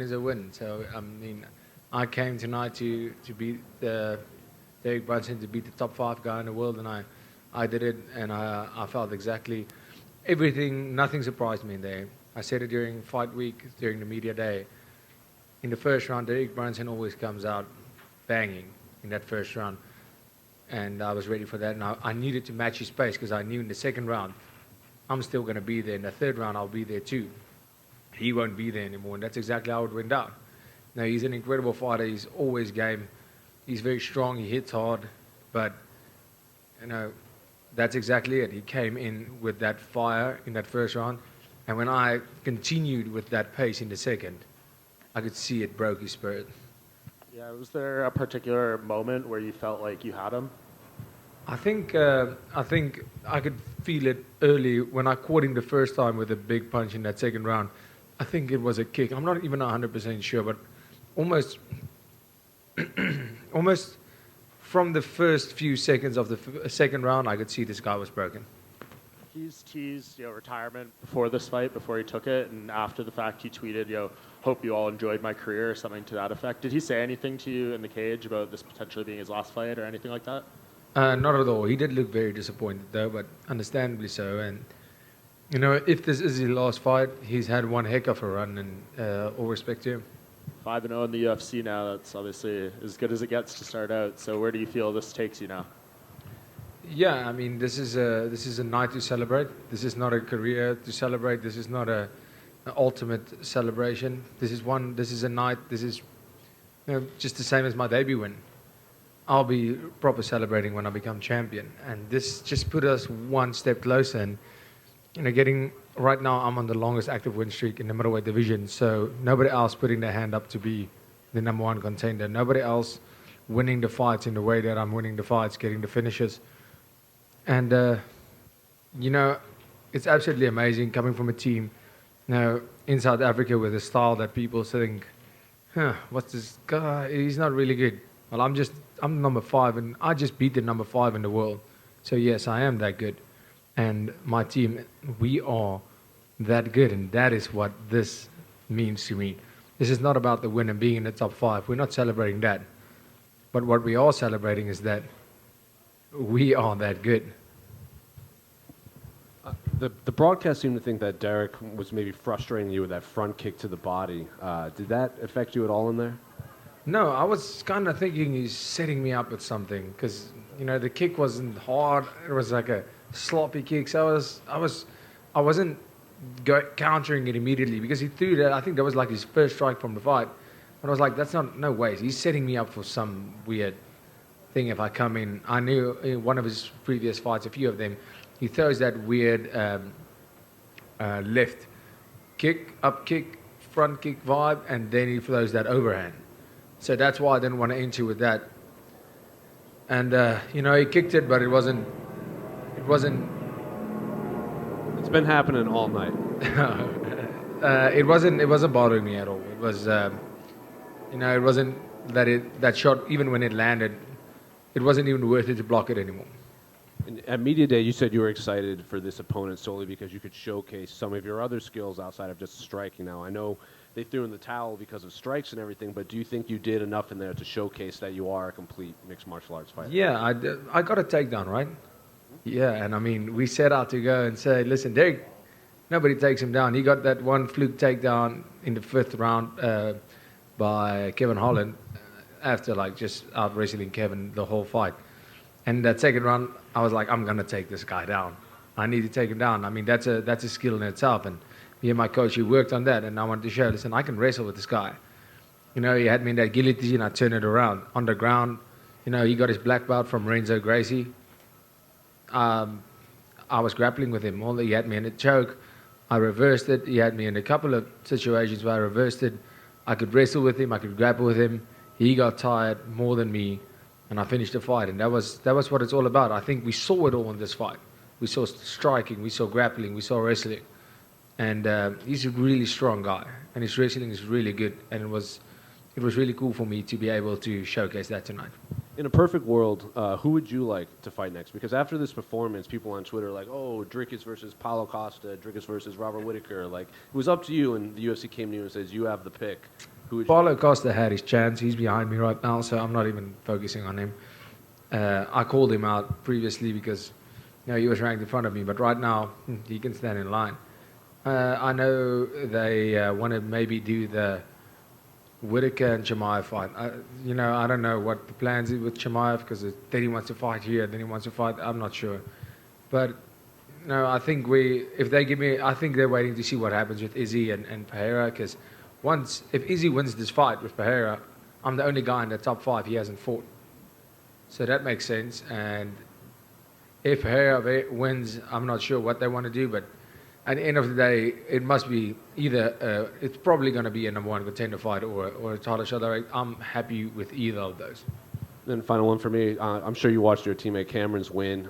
is a win. So I mean, I came tonight to beat Derek Brunson, to beat the top 5 guy in the world, and I did it, and I felt exactly everything. Nothing surprised me in there. I said it during fight week, during the media day. In the first round, Derek Brunson always comes out banging in that first round, and I was ready for that. And I needed to match his pace because I knew in the second round I'm still going to be there. In the third round, I'll be there too. He won't be there anymore, and that's exactly how it went down. Now, he's an incredible fighter. He's always game. He's very strong. He hits hard, but that's exactly it. He came in with that fire in that first round, and when I continued with that pace in the second, I could see it broke his spirit. Yeah, was there a particular moment where you felt like you had him? I think I could feel it early when I caught him the first time with a big punch in that second round. I think it was a kick. I'm not even 100% sure, but almost from the first few seconds of the second round, I could see this guy was broken. He's teased retirement before this fight, before he took it, and after the fact he tweeted, hope you all enjoyed my career, or something to that effect. Did he say anything to you in the cage about this potentially being his last fight or anything like that? Not at all. He did look very disappointed though, but understandably so. And if this is his last fight, he's had one heck of a run, and all respect to him. 5-0 in the UFC now. That's obviously as good as it gets to start out. So where do you feel this takes you now? Yeah, I mean, this is a night to celebrate. This is not a career to celebrate. This is not an ultimate celebration. This is a night. This is just the same as my debut win. I'll be proper celebrating when I become champion, and this just put us one step closer. And getting right now, I'm on the longest active win streak in the middleweight division. So nobody else putting their hand up to be the #1 contender. Nobody else winning the fights in the way that I'm winning the fights, getting the finishes. And it's absolutely amazing coming from a team in South Africa with a style that people think, what's this guy? He's not really good. Well, I'm number 5, and I just beat the number 5 in the world. So yes, I am that good. And my team, we are that good, and that is what this means to me. This is not about the win and being in the top 5. We're not celebrating that. But what we are celebrating is that we are that good. The broadcast seemed to think that Derek was maybe frustrating you with that front kick to the body. Did that affect you at all in there? No, I was kind of thinking he's setting me up with something because the kick wasn't hard. It was like a sloppy kick. So I wasn't countering it immediately because he threw that. I think that was like his first strike from the fight. But I was like, no ways. He's setting me up for some weird thing if I come in. I knew in one of his previous fights, a few of them, he throws that weird left kick, up kick, front kick vibe, and then he throws that overhand. So that's why I didn't want to enter with that. And he kicked it, but it wasn't. It's been happening all night. It wasn't bothering me at all. It was, it wasn't that shot. Even when it landed, it wasn't even worth it to block it anymore. At Media Day, you said you were excited for this opponent solely because you could showcase some of your other skills outside of just striking. Now, I know they threw in the towel because of strikes and everything, but do you think you did enough in there to showcase that you are a complete mixed martial arts fighter? Yeah, I got a takedown, right? Yeah, and I mean, we set out to go and say, listen, Derek, nobody takes him down. He got that one fluke takedown in the 5th round by Kevin Holland after just out wrestling Kevin the whole fight. And that second round, I was like, I'm going to take this guy down. I need to take him down. I mean, that's a skill in itself. And me and my coach, we worked on that. And I wanted to show, listen, I can wrestle with this guy. He had me in that guillotine. I turned it around. On the ground, he got his black belt from Renzo Gracie. I was grappling with him. He had me in a choke. I reversed it. He had me in a couple of situations where I reversed it. I could wrestle with him. I could grapple with him. He got tired more than me. And I finished the fight, and that was what it's all about. I think we saw it all in this fight. We saw striking, we saw grappling, we saw wrestling, and he's a really strong guy, and his wrestling is really good. And it was really cool for me to be able to showcase that tonight. In a perfect world, who would you like to fight next? Because after this performance, people on Twitter are like, oh, Dricus versus Paulo Costa, Dricus versus Robert Whittaker. Like, it was up to you, and the UFC came to you and says, you have the pick. Who would Paulo Costa had his chance. He's behind me right now, so I'm not even focusing on him. I called him out previously because he was ranked in front of me, but right now, he can stand in line. I know they want to maybe do the Whittaker and Chimaev fight. I don't know what the plans is with Chimaev because then he wants to fight here, then he wants to fight. I'm not sure, but no, I think if they give me, I think they're waiting to see what happens with Izzy and Pereira because if Izzy wins this fight with Pereira, I'm the only guy in the top 5 he hasn't fought, so that makes sense. And if Pereira wins, I'm not sure what they want to do, but at the end of the day, it must be either, it's probably going to be a number 1 contender fight or a title shot. I'm happy with either of those. Then final one for me. I'm sure you watched your teammate Cameron's win.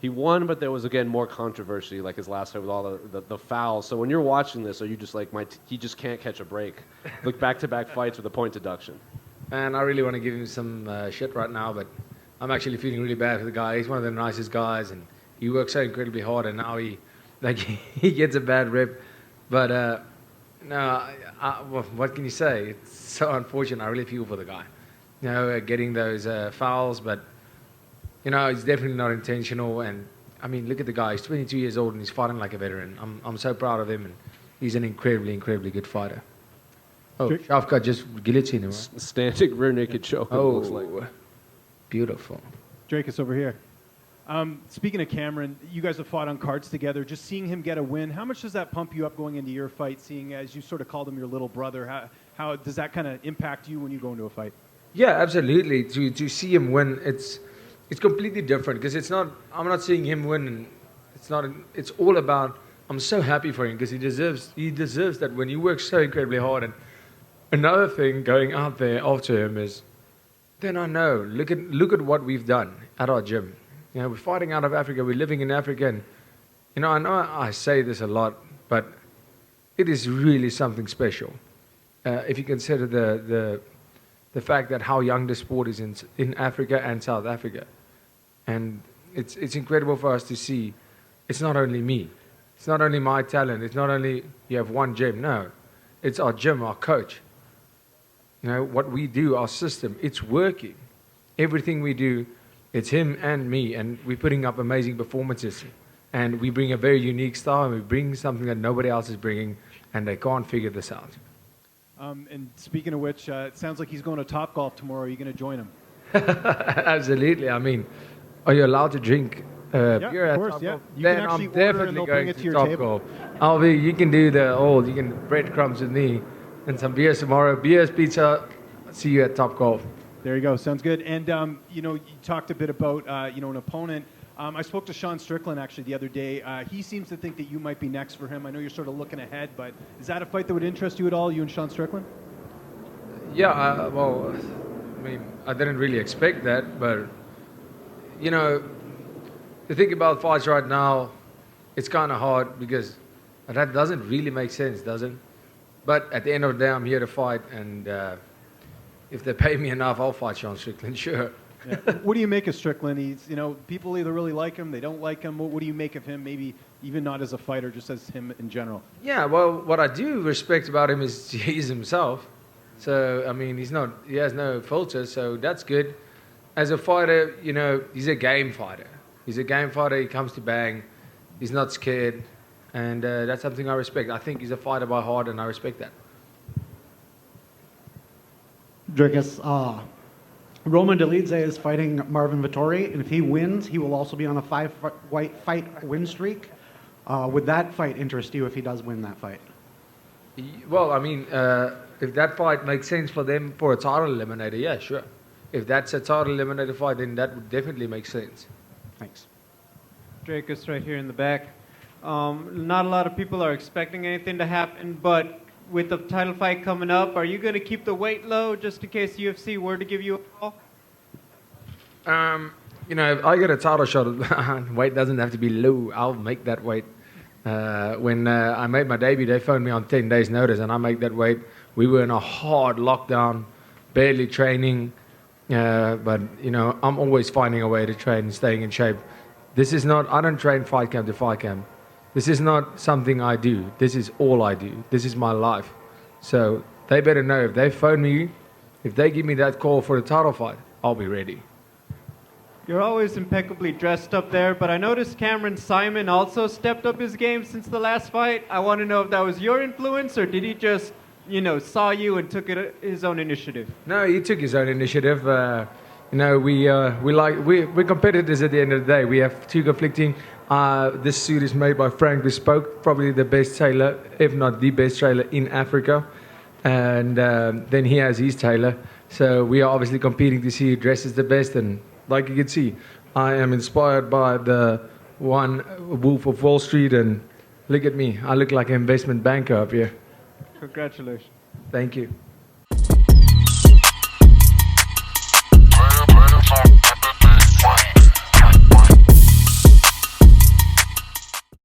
He won, but there was, again, more controversy, like his last fight with all the fouls. So when you're watching this, are you just like, he just can't catch a break? Look, back-to-back fights with a point deduction. And I really want to give him some shit right now, but I'm actually feeling really bad for the guy. He's one of the nicest guys, and he works so incredibly hard, and now he gets a bad rep, but what can you say? It's so unfortunate. I really feel for the guy, getting those fouls, but it's definitely not intentional. And I mean, look at the guy. He's 22 years old and he's fighting like a veteran. I'm so proud of him, and he's an incredibly good fighter. Oh, Shafkat just guillotined him. Right? Standing rear naked choke. Oh, looks like beautiful. Dricus over here. Speaking of Cameron, you guys have fought on cards together. Just seeing him get a win, how much does that pump you up going into your fight, seeing as you sort of called him your little brother? How does that kind of impact you when you go into a fight? Yeah, absolutely. To see him win, it's completely different because I'm not seeing him win. And it's all about, I'm so happy for him because he deserves that win. He works so incredibly hard. And another thing going out there after him is, then I know, look at what we've done at our gym. We're fighting out of Africa. We're living in Africa. And, I know I say this a lot, but it is really something special. If you consider the fact that how young the sport is in Africa and South Africa. And it's incredible for us to see. It's not only me. It's not only my talent. It's not only you have one gym. No. It's our gym, our coach. What we do, our system, it's working. Everything we do, it's him and me, and we're putting up amazing performances. And we bring a very unique style, and we bring something that nobody else is bringing, and they can't figure this out. And speaking of which, it sounds like he's going to Topgolf tomorrow. Are you going to join him? Absolutely. I mean, are you allowed to drink beer at Topgolf? Yeah. You Then can actually I'm order and definitely they'll bring going it to to your Topgolf. You can do you can breadcrumbs with me and some beers tomorrow. Beers, pizza. See you at Topgolf. There you go. Sounds good. And, you talked a bit about, an opponent. I spoke to Sean Strickland, actually, the other day. He seems to think that you might be next for him. I know you're sort of looking ahead, but is that a fight that would interest you at all, you and Sean Strickland? Yeah, I didn't really expect that, but, the thing about fights right now, it's kind of hard because that doesn't really make sense, does it? But at the end of the day, I'm here to fight, and if they pay me enough, I'll fight Sean Strickland, sure. Yeah. What do you make of Strickland? He's, people either really like him, they don't like him. What do you make of him, maybe even not as a fighter, just as him in general? Yeah, well, what I do respect about him is he's himself. So, I mean, he has no filter, so that's good. As a fighter, he's a game fighter. He's a game fighter, he comes to bang, he's not scared, and that's something I respect. I think he's a fighter by heart, and I respect that. Dricus, Roman Dolidze is fighting Marvin Vettori, and if he wins, he will also be on a 5-fight win streak. Would that fight interest you if he does win that fight? Well, I mean, if that fight makes sense for them for a title eliminator, yeah, sure. If that's a title eliminator fight, then that would definitely make sense. Thanks. Dricus right here in the back. Not a lot of people are expecting anything to happen, but with the title fight coming up, are you going to keep the weight low just in case UFC were to give you a call? If I get a title shot, weight doesn't have to be low. I'll make that weight. When I made my debut, they phoned me on 10 days' notice, and I made that weight. We were in a hard lockdown, barely training, But you know, I'm always finding a way to train and staying in shape. This is not. I don't train fight camp to fight camp. This is not something I do. This is all I do. This is my life. So they better know if they phone me, if they give me that call for the title fight, I'll be ready. You're always impeccably dressed up there, but I noticed Cameron Simon also stepped up his game since the last fight. I want to know if that was your influence, or did he just, saw you and took it his own initiative? No, he took his own initiative. We're competitors at the end of the day. We have two conflicting. This suit is made by Frank Bespoke, probably the best tailor, if not the best tailor in Africa. And then he has his tailor. So we are obviously competing to see who dresses the best. And like you can see, I am inspired by the one Wolf of Wall Street. And look at me. I look like an investment banker up here. Congratulations. Thank you.